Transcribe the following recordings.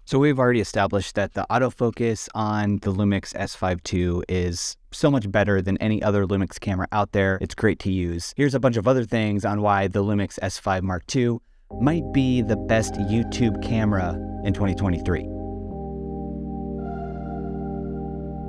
So we've already established that the autofocus on the LUMIX S5ii is so much better than any other LUMIX camera out there. It's great to use. Here's a bunch of other things on why the LUMIX S5 Mark II might be the best YouTube camera in 2023.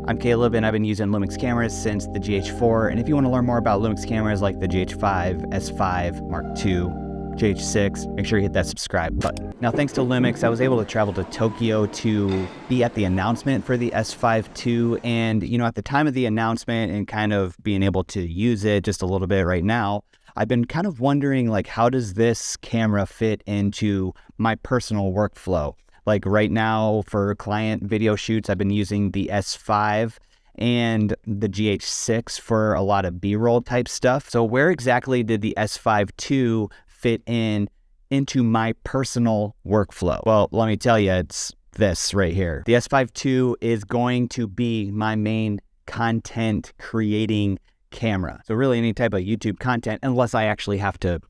I'm Caleb, and I've been using LUMIX cameras since the GH4, and if you want to learn more about LUMIX cameras like the GH5, S5, Mark II, GH6, make sure you hit that subscribe button. Now, thanks to LUMIX, I was able to travel to Tokyo to be at the announcement for the S5 II, and at the time of the announcement and kind of being able to use it just a little bit right now, I've been kind of wondering, like, how does this camera fit into my personal workflow? Like right now for client video shoots, I've been using the S5 and the GH6 for a lot of B-roll type stuff. So where exactly did the S5 II fit into my personal workflow? Well, let me tell you, it's this right here. The S5 II is going to be my main content creating camera. So really any type of YouTube content, unless I actually have to,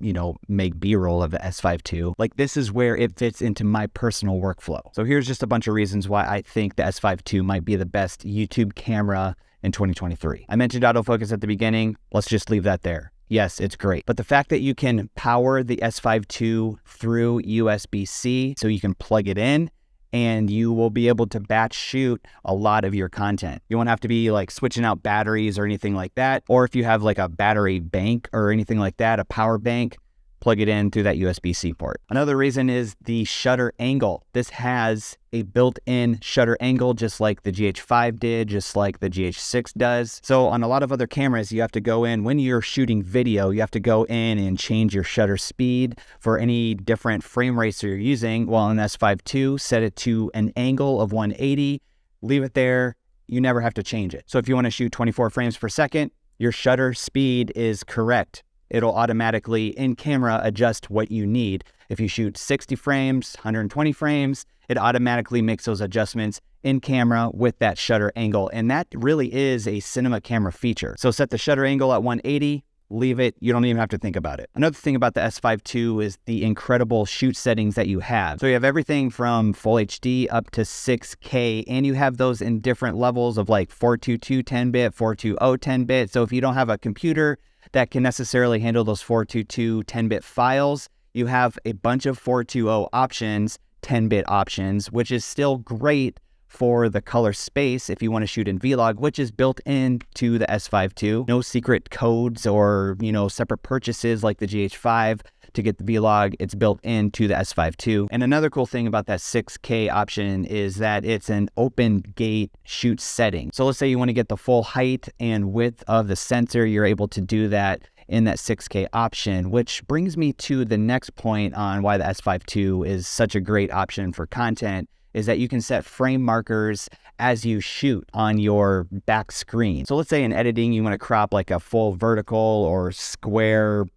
make B-roll of the S5 II, like this is where it fits into my personal workflow. So here's just a bunch of reasons why I think the S5 II might be the best YouTube camera in 2023. I mentioned autofocus at the beginning. Let's just leave that there. Yes, it's great. But the fact that you can power the S5 II through USB-C, so you can plug it in, and you will be able to batch shoot a lot of your content. You won't have to be like switching out batteries or anything like that. Or if you have like a battery bank or anything like that, a power bank, plug it in through that USB-C port. Another reason is the shutter angle. This has a built-in shutter angle, just like the GH5 did, just like the GH6 does. So on a lot of other cameras, you have to go in, when you're shooting video, you have to go in and change your shutter speed for any different frame rates you're using. Well, in S5 II, set it to an angle of 180, leave it there. You never have to change it. So if you want to shoot 24 frames per second, your shutter speed is correct. It'll automatically in camera adjust what you need. If you shoot 60 frames, 120 frames, it automatically makes those adjustments in camera with that shutter angle. And that really is a cinema camera feature. So set the shutter angle at 180, leave it. You don't even have to think about it. Another thing about the S5 II is the incredible shoot settings that you have. So you have everything from full HD up to 6K, and you have those in different levels of like 422 10-bit, 420 10-bit. So if you don't have a computer that can necessarily handle those 422 10-bit files, you have a bunch of 420 options, 10-bit options, which is still great for the color space if you want to shoot in Vlog, which is built into the S5 II. No secret codes or, separate purchases like the GH5 to get the Vlog. It's built into the S5 II. And another cool thing about that 6K option is that it's an open gate shoot setting. So let's say you want to get the full height and width of the sensor, you're able to do that in that 6K option, which brings me to the next point on why the S5 II is such a great option for content, is that you can set frame markers as you shoot on your back screen. So let's say in editing, you want to crop like a full vertical or square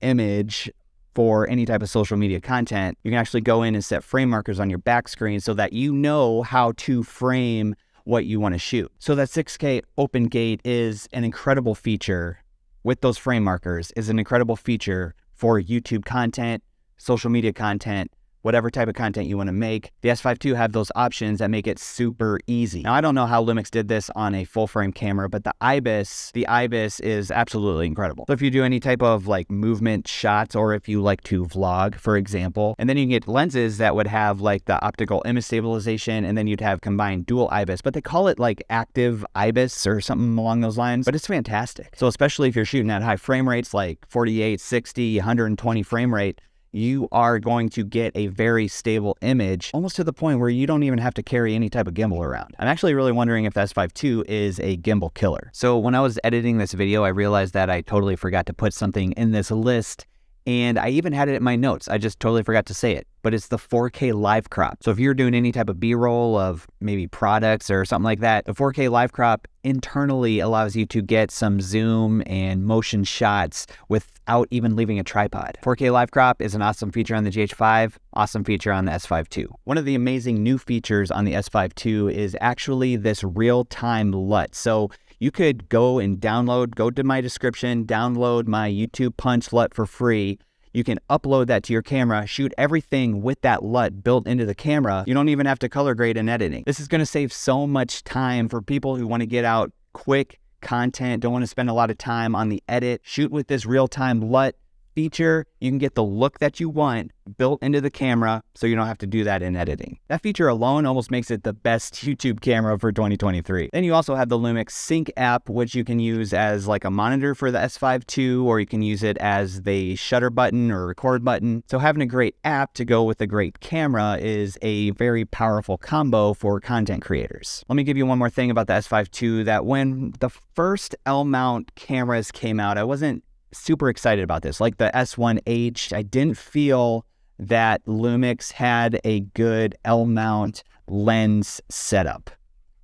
image for any type of social media content. You can actually go in and set frame markers on your back screen so that you know how to frame what you want to shoot. So that 6K open gate is an incredible feature. With those frame markers is an incredible feature for YouTube content, social media content, whatever type of content you want to make. The S5 II have those options that make it super easy. Now, I don't know how LUMIX did this on a full frame camera, but the IBIS is absolutely incredible. So if you do any type of like movement shots, or if you like to vlog, for example, and then you can get lenses that would have like the optical image stabilization, and then you'd have combined dual IBIS, but they call it like active IBIS or something along those lines, but it's fantastic. So especially if you're shooting at high frame rates, like 48, 60, 120 frame rate, you are going to get a very stable image, almost to the point where you don't even have to carry any type of gimbal around. I'm actually really wondering if the S5 II is a gimbal killer. So when I was editing this video, I realized that I totally forgot to put something in this list, and I even had it in my notes. I just totally forgot to say it, but it's the 4K live crop. So if you're doing any type of B-roll of maybe products or something like that, the 4K live crop internally allows you to get some zoom and motion shots without even leaving a tripod. 4K live crop is an awesome feature on the GH5, awesome feature on the S5 II. One of the amazing new features on the S5 II is actually this RealTime Lut. So you could go and go to my description, download my YouTube Punch LUT for free. You can upload that to your camera, shoot everything with that LUT built into the camera. You don't even have to color grade in editing. This is going to save so much time for people who want to get out quick content, don't want to spend a lot of time on the edit. Shoot with this RealTime Lut feature. You can get the look that you want built into the camera, so you don't have to do that in editing. That feature alone almost makes it the best YouTube camera for 2023. Then you also have the LUMIX Sync app, which you can use as like a monitor for the S5ii, or you can use it as the shutter button or record button. So having a great app to go with a great camera is a very powerful combo for content creators. Let me give you one more thing about the S5ii, that when the first L-mount cameras came out, I wasn't super excited about this. Like the S1H, I didn't feel that Lumix had a good L-mount lens setup.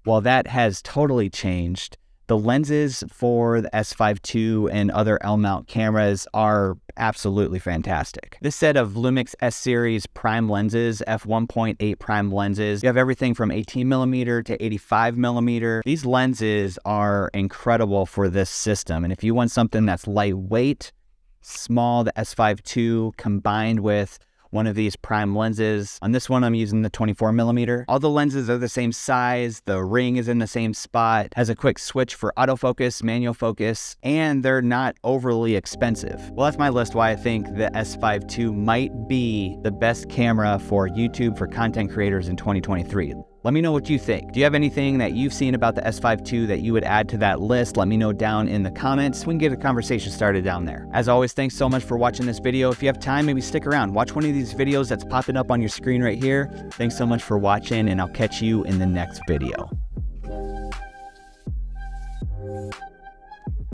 Well, that has totally changed. The lenses for the S5ii and other L-mount cameras are absolutely fantastic. This set of LUMIX S-series prime lenses, f1.8 prime lenses, you have everything from 18mm to 85mm. These lenses are incredible for this system. And if you want something that's lightweight, small, the S5ii combined with one of these prime lenses. On this one, I'm using the 24mm. All the lenses are the same size. The ring is in the same spot. Has a quick switch for autofocus, manual focus, and they're not overly expensive. Well, that's my list why I think the S5ii might be the best camera for YouTube for content creators in 2023. Let me know what you think. Do you have anything that you've seen about the S5ii that you would add to that list? Let me know down in the comments. We can get a conversation started down there. As always, thanks so much for watching this video. If you have time, maybe stick around. Watch one of these videos that's popping up on your screen right here. Thanks so much for watching, and I'll catch you in the next video.